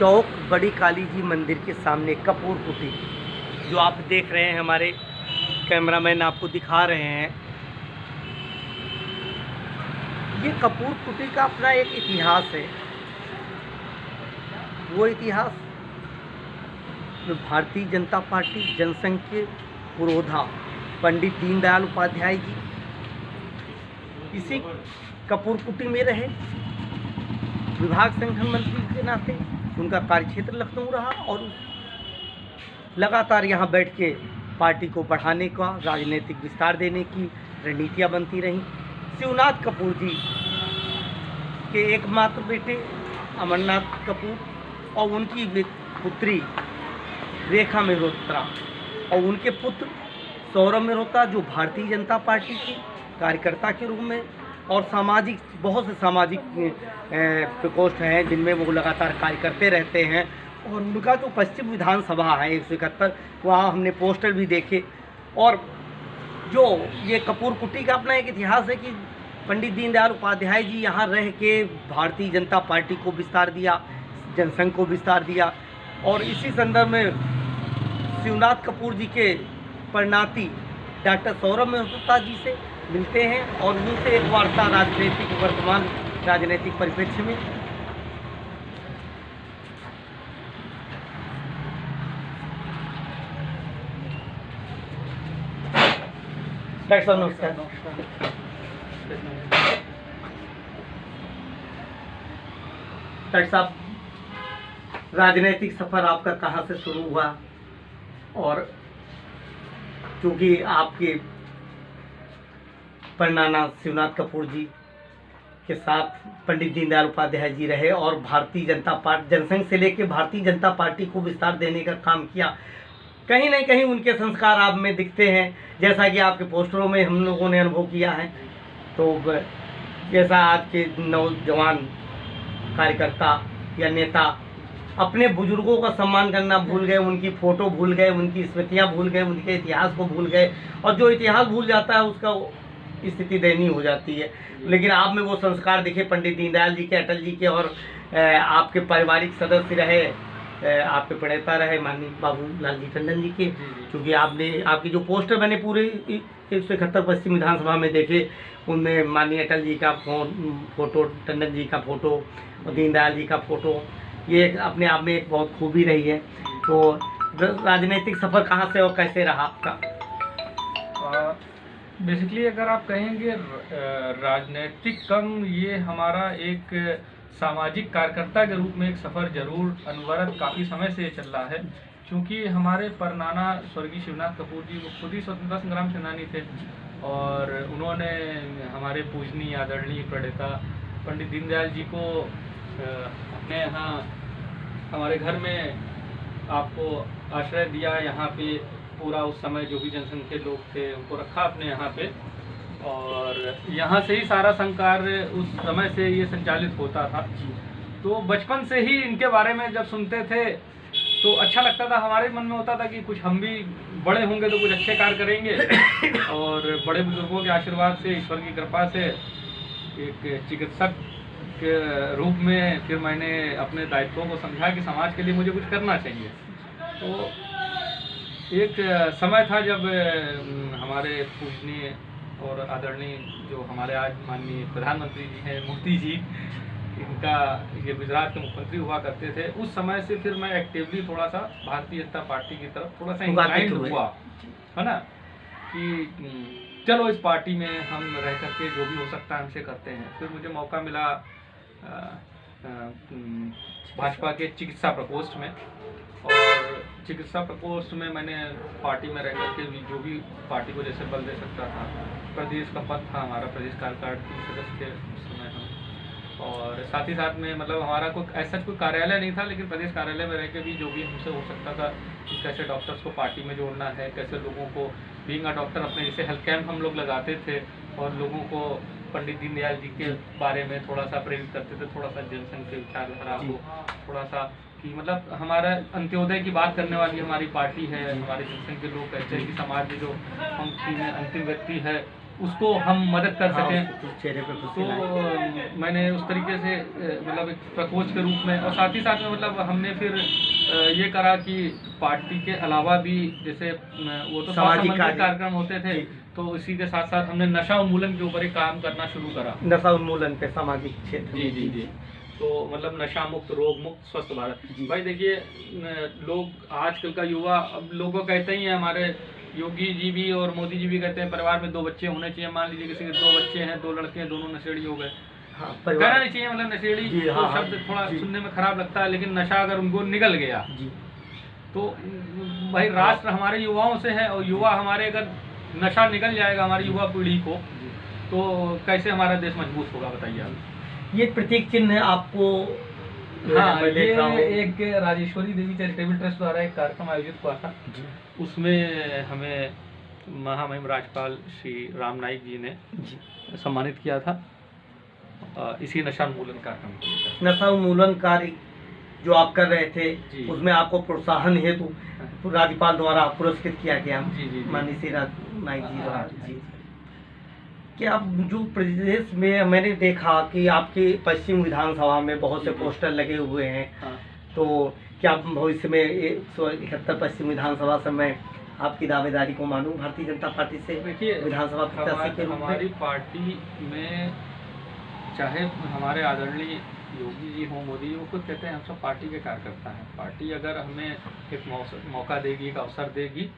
चौक बड़ी काली जी मंदिर के सामने कपूर कुटी जो आप देख रहे हैं, हमारे कैमरामैन आपको दिखा रहे हैं। ये कपूर कुटी का अपना एक इतिहास है। वो इतिहास भारतीय जनता पार्टी जनसंघ के पुरोधा पंडित दीनदयाल उपाध्याय जी इसी कपूर कुटी में रहे। विभाग संगठन मंत्री के नाते उनका कार्यक्षेत्र लखनऊ रहा और लगातार यहाँ बैठ के पार्टी को बढ़ाने का, राजनीतिक विस्तार देने की रणनीतियाँ बनती रहीं। शिवनाथ कपूर जी के एकमात्र बेटे अमरनाथ कपूर और उनकी पुत्री रेखा मेहरोत्रा और उनके पुत्र सौरभ मेहरोत्रा जो भारतीय जनता पार्टी के कार्यकर्ता के रूप में और सामाजिक बहुत से सामाजिक प्रकोष्ठ हैं जिनमें वो लगातार कार्य करते रहते हैं। और उनका जो पश्चिम विधानसभा है 171, वहाँ हमने पोस्टर भी देखे। और जो ये कपूर कुटी का अपना एक इतिहास है कि पंडित दीनदयाल उपाध्याय जी यहाँ रह के भारतीय जनता पार्टी को विस्तार दिया, जनसंघ को विस्तार दिया। और इसी संदर्भ में शिवनाथ कपूर जी के परिणाती डॉक्टर सौरभ मेहरोत्रा जी से मिलते हैं और उनसे एक वार्ता राजनीतिक वर्तमान राजनीतिक परिप्रेक्ष्य में। डॉक्टर साहब नमस्कार। डॉक्टर साहब, राजनीतिक सफर आपका कहाँ से शुरू हुआ? और क्योंकि आपके परनाना शिवनाथ कपूर जी के साथ पंडित दीनदयाल उपाध्याय जी रहे और भारतीय जनता पार्टी जनसंघ से लेकर भारतीय जनता पार्टी को विस्तार देने का काम किया, कहीं न कहीं उनके संस्कार आप में दिखते हैं, जैसा कि आपके पोस्टरों में हम लोगों ने अनुभव किया है। तो जैसा आज के नौजवान कार्यकर्ता या नेता अपने बुजुर्गों का सम्मान करना भूल गए, उनकी फ़ोटो भूल गए, उनकी स्मृतियाँ भूल गए, उनके इतिहास को भूल गए, और जो इतिहास भूल जाता है उसका स्थिति दयनीय हो जाती है। लेकिन आप में वो संस्कार दिखे पंडित दीनदयाल जी के, अटल जी के, और आपके पारिवारिक सदस्य रहे, आपके प्रणेता रहे माननीय बाबू लाल जी टंडन जी के। क्योंकि आपके जो पोस्टर बने पूरे 171 पश्चिम विधानसभा में देखे, उनमें माननीय अटल जी का फोटो, टंडन जी का फोटो और दीनदयाल जी का फोटो, ये अपने आप में एक बहुत खूबी रही है। तो राजनीतिक सफ़र कहाँ से और कैसे रहा आपका? बेसिकली अगर आप कहेंगे राजनीतिक कम, ये हमारा एक सामाजिक कार्यकर्ता के रूप में एक सफ़र जरूर अनवरत काफ़ी समय से चल रहा है। क्योंकि हमारे परनाना स्वर्गीय शिवनाथ कपूर जी वो खुद ही स्वतंत्रता संग्राम सेनानी थे और उन्होंने हमारे पूजनीय आदरणीय प्रणेता पंडित दीनदयाल जी को अपने यहाँ हमारे घर में आपको आश्रय दिया। यहाँ पे पूरा उस समय जो भी जनसंघ के लोग थे उनको रखा अपने यहाँ पे, और यहाँ से ही सारा संघ कार्य उस समय से ये संचालित होता था। तो बचपन से ही इनके बारे में जब सुनते थे तो अच्छा लगता था, हमारे मन में होता था कि कुछ हम भी बड़े होंगे तो कुछ अच्छे कार्य करेंगे। और बड़े बुजुर्गों के आशीर्वाद से, ईश्वर की कृपा से एक चिकित्सक के रूप में फिर मैंने अपने दायित्वों को समझा कि समाज के लिए मुझे कुछ करना चाहिए। तो एक समय था जब हमारे पूजनीय और आदरणीय जो हमारे आज माननीय प्रधानमंत्री जी हैं, मोदी जी, इनका ये गुजरात के मुख्यमंत्री हुआ करते थे। उस समय से फिर मैं एक्टिवली थोड़ा सा भारतीय जनता पार्टी की तरफ थोड़ा सा इंक्लाइंड हुआ, है ना, कि चलो इस पार्टी में हम रह करके जो भी हो सकता है हमसे करते हैं। फिर मुझे मौका मिला भाजपा के चिकित्सा प्रकोष्ठ में, और चिकित्सा प्रकोष्ठ में मैंने पार्टी में रह करके भी जो भी पार्टी को जैसे बल दे सकता था, प्रदेश का पद था हमारा, प्रदेश कार्यकारिणी सदस्य थे उस समय हम। और साथ ही साथ में मतलब हमारा कोई ऐसा कोई कार्यालय नहीं था, लेकिन प्रदेश कार्यालय में रह के भी जो भी हमसे हो सकता था कि कैसे डॉक्टर्स को पार्टी में जोड़ना है, कैसे लोगों को बीइंग अ डॉक्टर अपने जैसे हेल्थ कैंप हम लोग लगाते थे और लोगों को पंडित दीनदयाल जी के बारे में थोड़ा सा प्रेरित करते थे, थोड़ा सा जनसंघ के विचारधारा को थोड़ा सा कि मतलब हमारा अंत्योदय की बात करने वाली हमारी पार्टी है। हमारे जनसंघ के लोग कहते हैं कि समाज में जो हम अंतिम व्यक्ति है उसको हम मदद कर हाँ, सकें। उसको चेहरे पे खुशी तो लाएं। मैंने उस तरीके से मतलब एक प्रकोच के रूप में, और साथ ही साथ में मतलब हमने फिर ये करा कि पार्टी के अलावा भी जैसे वो तो स्वास्थ्य सामाजिक संबंधी कार्य। कार्यक्रम होते थे, जी। तो इसी के साथ साथ हमने नशा उन्मूलन के ऊपर एक काम करना शुरू करा। नशा उन्मूलन पे सामाजिक क्षेत्र जी में। जी जी। तो मतलब नशा मुक्त, रोग मुक्त, स्वस्थ भारत। जी। भाई देखिए, लोग आजकल का युवा, अब लोगों को कहते ही हैं, हमारे योगी जी भी और मोदी जी भी कहते हैं परिवार में 2 बच्चे होने चाहिए। मान लीजिए किसी के 2 बच्चे हैं, 2 लड़के हैं, दोनों नशेड़ी हो गए। हाँ, कहना परिवार। नहीं चाहिए, मतलब नशेड़ी जी, तो हाँ, शब्द थोड़ा जी। सुनने में खराब लगता है, लेकिन नशा अगर उनको निकल गया जी। तो भाई राष्ट्र हमारे युवाओं से है, और युवा हमारे, अगर नशा निकल जाएगा हमारी युवा पीढ़ी को, तो कैसे हमारा देश मजबूत होगा, बताइए आप। ये प्रतीक चिन्ह है आपको। हाँ, मैं देख रहा हूँ। ये एक राजेश्वरी देवी चैरिटेबल ट्रस्ट द्वारा एक कार्यक्रम आयोजित हुआ था। जी। उसमें हमें महामहिम राज्यपाल श्री राम नाईक जी ने जी। सम्मानित किया था इसी नशा उन्मूलन कार्यक्रम के लिए। नशा उन्मूलन कार्य जो आप कर रहे थे, जी। उसमें आपको प्रोत्साहन हेतु राज्यपाल द्वारा पुरस्कृत किया गया। जी, जी, जी। माननीय श्री नाईक जी द्वारा। हाँ, जी। क्या आप जो प्रदेश में मैंने देखा कि आपके पश्चिम विधानसभा में बहुत से जी, जी। पोस्टर लगे हुए हैं, हाँ। तो क्या भविष्य में 171 पश्चिम विधानसभा से मैं आपकी दावेदारी को मानूं भारतीय जनता पार्टी से देखिए, विधानसभा प्रत्याशी के रूप में? हमारी पार्टी में चाहे हमारे आदरणीय योगी जी हों, मोदी जी हों, खुद कहते हैं हम सब पार्टी के कार्यकर्ता हैं। पार्टी अगर हमें एक मौका देगी, एक अवसर देगी,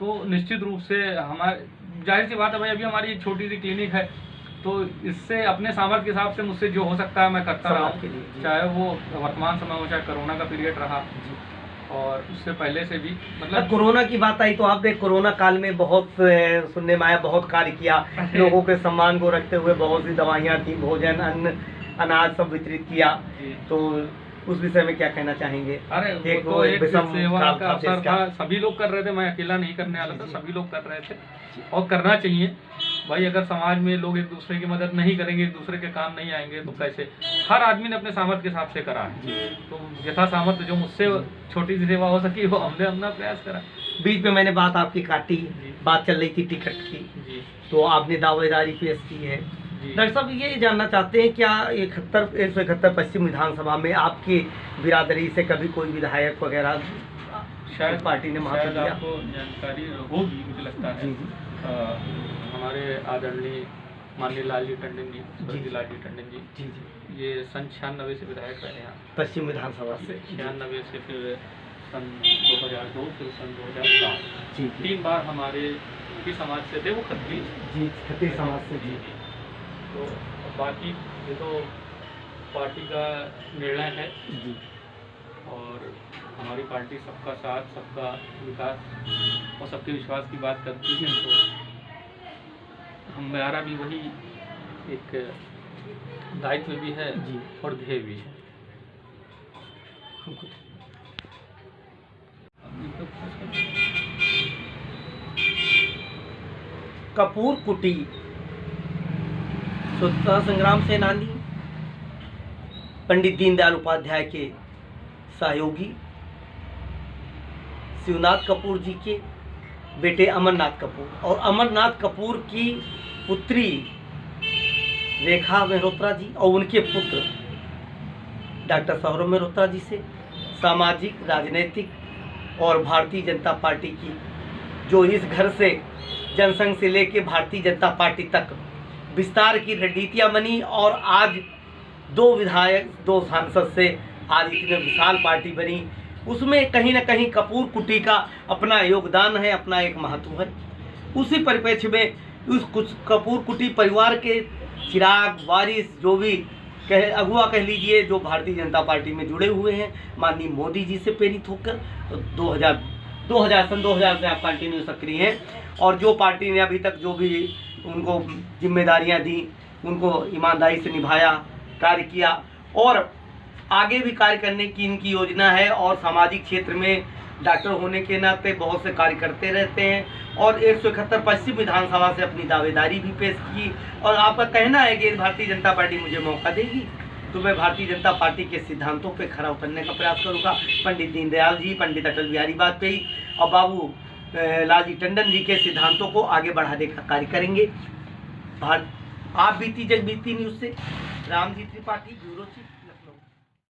तो निश्चित रूप से हमारे, जाहिर सी बात है भाई, अभी हमारी एक छोटी सी क्लिनिक है, तो इससे अपने सामर्थ्य के हिसाब से मुझसे जो हो सकता है मैं करता रहा समाज के लिए, हूँ, जी। चाहे वो वर्तमान समय हो, चाहे कोरोना का पीरियड रहा, और उससे पहले से भी, मतलब कोरोना की बात आई तो आपने कोरोना काल में बहुत सुनने में आया, बहुत कार्य किया, लोगों के सम्मान को रखते हुए बहुत सी दवाइयाँ थी, भोजन, अन्न, अनाज सब वितरित किया। जी। तो उस विषय में क्या कहना चाहेंगे? अरे एक वो तो एक विषम सेवा काल का था अवसर देश का। था, सभी लोग कर रहे थे, मैं अकेला नहीं करने वाला था, जी। सभी लोग कर रहे थे, और करना चाहिए भाई। अगर समाज में लोग एक दूसरे की मदद नहीं करेंगे, एक दूसरे के काम नहीं आएंगे, तो कैसे? हर आदमी ने अपने सामर्थ्य के हिसाब से करा है, तो यथा सामर्थ्य जो मुझसे छोटी सी सेवा हो सकी वो हमने अपना प्रयास करा। बीच में मैंने बात आपकी काटी, जी। बात चल रही थी टिकट की, जी तो आपने दावेदारी पेश की है। जी। डॉक्टर साहब, ये जानना चाहते हैं क्या 171 पश्चिम विधानसभा में आपकी बिरादरी से कभी कोई विधायक वगैरह शायद पार्टी ने महत्व शायद दिया? आपको जानकारी होगी, मुझे लगता है। जी, जी। हमारे आदरणीय माननीय लालजी टंडन जी, जी। स्वर्गीय लालजी टंडन जी, जी, जी। ये सन 96 से विधायक रहे हैं। पश्चिम विधानसभा से 96 से फिर सन 2002, फिर सन 2007, जी, 3 बार हमारे ही समाज से थे, वो खत्री। जी, खत्री समाज से। जी। तो बाकी ये तो पार्टी का निर्णय है, जी। और हमारी पार्टी सबका साथ, सबका विकास और सबके विश्वास की बात करती है, तो हमारा भी वही एक दायित्व भी है जी। और ध्येय भी है। कपूर कुटी स्वतंत्रता संग्राम सेनानी पंडित दीनदयाल उपाध्याय के सहयोगी शिवनाथ कपूर जी के बेटे अमरनाथ कपूर, और अमरनाथ कपूर की पुत्री रेखा मेहरोत्रा जी और उनके पुत्र डॉक्टर सौरभ मेहरोत्रा जी से सामाजिक, राजनीतिक और भारतीय जनता पार्टी की, जो इस घर से जनसंघ से लेके भारतीय जनता पार्टी तक विस्तार की रणनीतियाँ बनी, और आज 2 विधायक, 2 सांसद से आज इतनी विशाल पार्टी बनी, उसमें कहीं ना कहीं कपूर कुटी का अपना योगदान है, अपना एक महत्व है। उसी परिप्रेक्ष्य में उस कुछ कपूर कुटी परिवार के चिराग वारिस, जो भी अगुआ कह लीजिए, जो भारतीय जनता पार्टी में जुड़े हुए हैं, माननीय मोदी जी से प्रेरित होकर 2000 से आप कंटिन्यू सक्रिय हैं, और जो पार्टी ने अभी तक जो भी उनको जिम्मेदारियां दी, उनको ईमानदारी से निभाया, कार्य किया, और आगे भी कार्य करने की इनकी योजना है, और सामाजिक क्षेत्र में डॉक्टर होने के नाते बहुत से कार्य करते रहते हैं, और 171 पश्चिम विधानसभा से अपनी दावेदारी भी पेश की। और आपका कहना है कि भारतीय जनता पार्टी मुझे मौका देगी तो मैं भारतीय जनता पार्टी के सिद्धांतों पे खरा उतरने का प्रयास करूंगा। पंडित दीनदयाल जी, पंडित अटल बिहारी वाजपेयी और बाबू लालजी टंडन जी के सिद्धांतों को आगे बढ़ाने का कार्य करेंगे। आप बीती जग बीती न्यूज़ से रामजी त्रिपाठी, ब्यूरो चीफ।